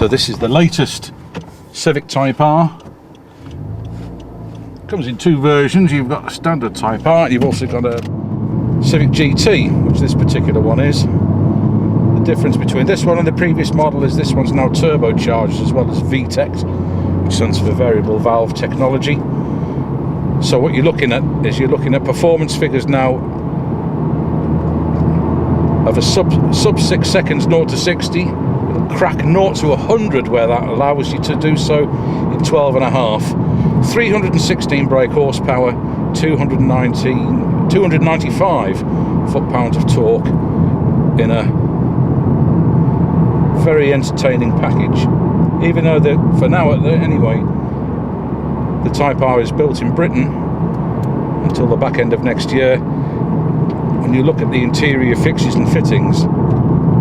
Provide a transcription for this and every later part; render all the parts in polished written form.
So this is the latest Civic Type R. Comes in two versions. You've got a standard Type R, and you've also got a Civic GT, which this particular one is. The difference between this one and the previous model is this one's now turbocharged as well as VTEC, which stands for variable valve technology. So what you're looking at is performance figures now of a sub 6 seconds 0 to 60. It'll crack 0 to 100 where that allows you to do so in 12 and a half. 316 brake horsepower, 295 foot-pounds of torque in a very entertaining package. Even though for now anyway, the Type R is built in Britain until the back end of next year. When you look at the interior fixtures and fittings,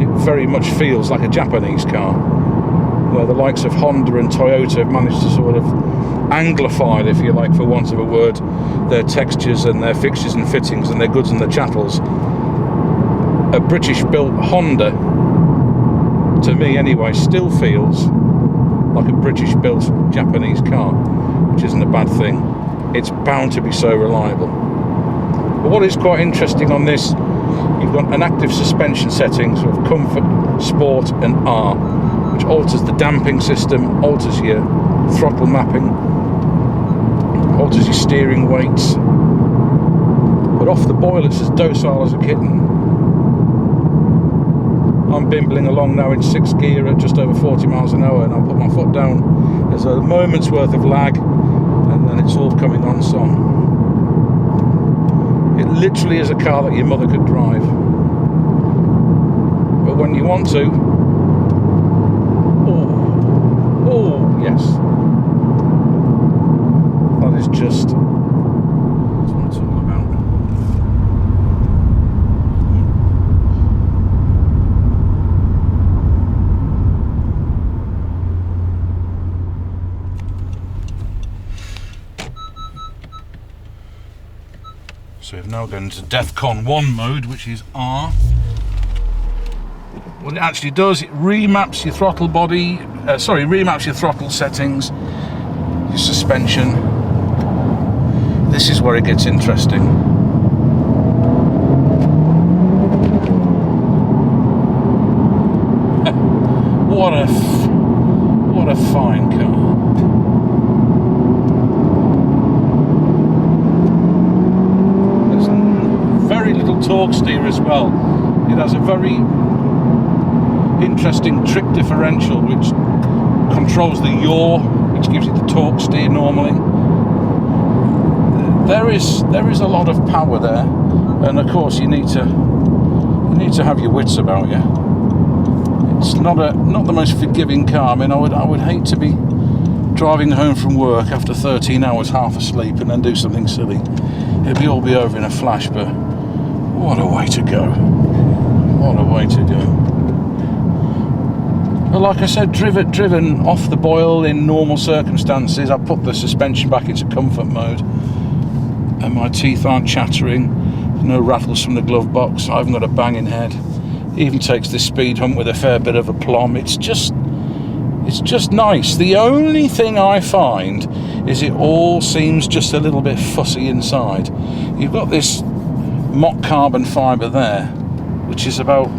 it very much feels like a Japanese car, where the likes of Honda and Toyota have managed to sort of anglify, if you like, for want of a word, their textures and their fixtures and fittings and their goods and their chattels. A British-built Honda, to me anyway, still feels like a British-built Japanese car, which isn't a bad thing. It's bound to be so reliable. But what is quite interesting on this, you've got an active suspension settings of Comfort, Sport and R, which alters the damping system, alters your throttle mapping, alters your steering weights. But off the boil it's as docile as a kitten. I'm bimbling along now in 6th gear at just over 40 miles an hour, and I'll put my foot down. There's a moment's worth of lag, and then it's all coming on song. It literally is a car that your mother could drive. But when you want to, oh yes, that is just what it's all about. So we've now gone into DEFCON 1 mode, which is R. What it actually does, it remaps your throttle body, remaps your throttle settings, your suspension. This is where it gets interesting. What a fine car. Very little torque steer as well. It has a very interesting trick differential which controls the yaw, which gives you the torque steer normally. There is a lot of power there, and of course you need to have your wits about you. It's not the most forgiving car. I mean, I would hate to be driving home from work after 13 hours half asleep and then do something silly. It'd all be over in a flash, but what a way to go. What a way to go. But like I said, driven off the boil in normal circumstances. I put the suspension back into comfort mode and my teeth aren't chattering. No rattles from the glove box. I haven't got a banging head. Even takes this speed hump with a fair bit of aplomb. It's just nice. The only thing I find is it all seems just a little bit fussy inside. You've got this mock carbon fibre there, which is not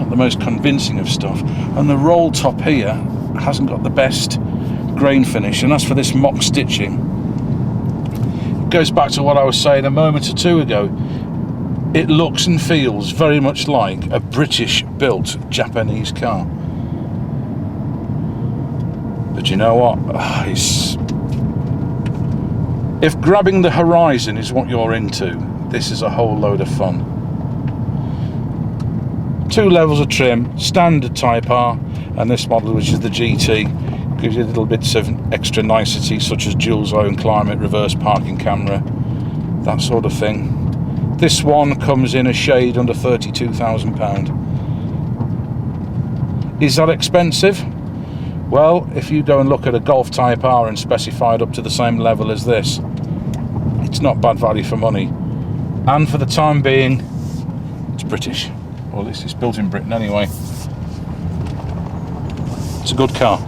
the most convincing of stuff, and the roll top here hasn't got the best grain finish, and that's for this mock stitching. It goes back to what I was saying a moment or two ago. It looks and feels very much like a British built Japanese car. But you know what? If grabbing the horizon is what you're into, this is a whole load of fun. 2 levels of trim, standard Type R, and this model, which is the GT, gives you little bits of extra nicety such as dual zone climate, reverse parking camera, that sort of thing. This one comes in a shade under £32,000. Is that expensive? Well, if you go and look at a Golf Type R and specified up to the same level as this, it's not bad value for money. And for the time being, it's British. Or at least it's built in Britain anyway. It's a good car.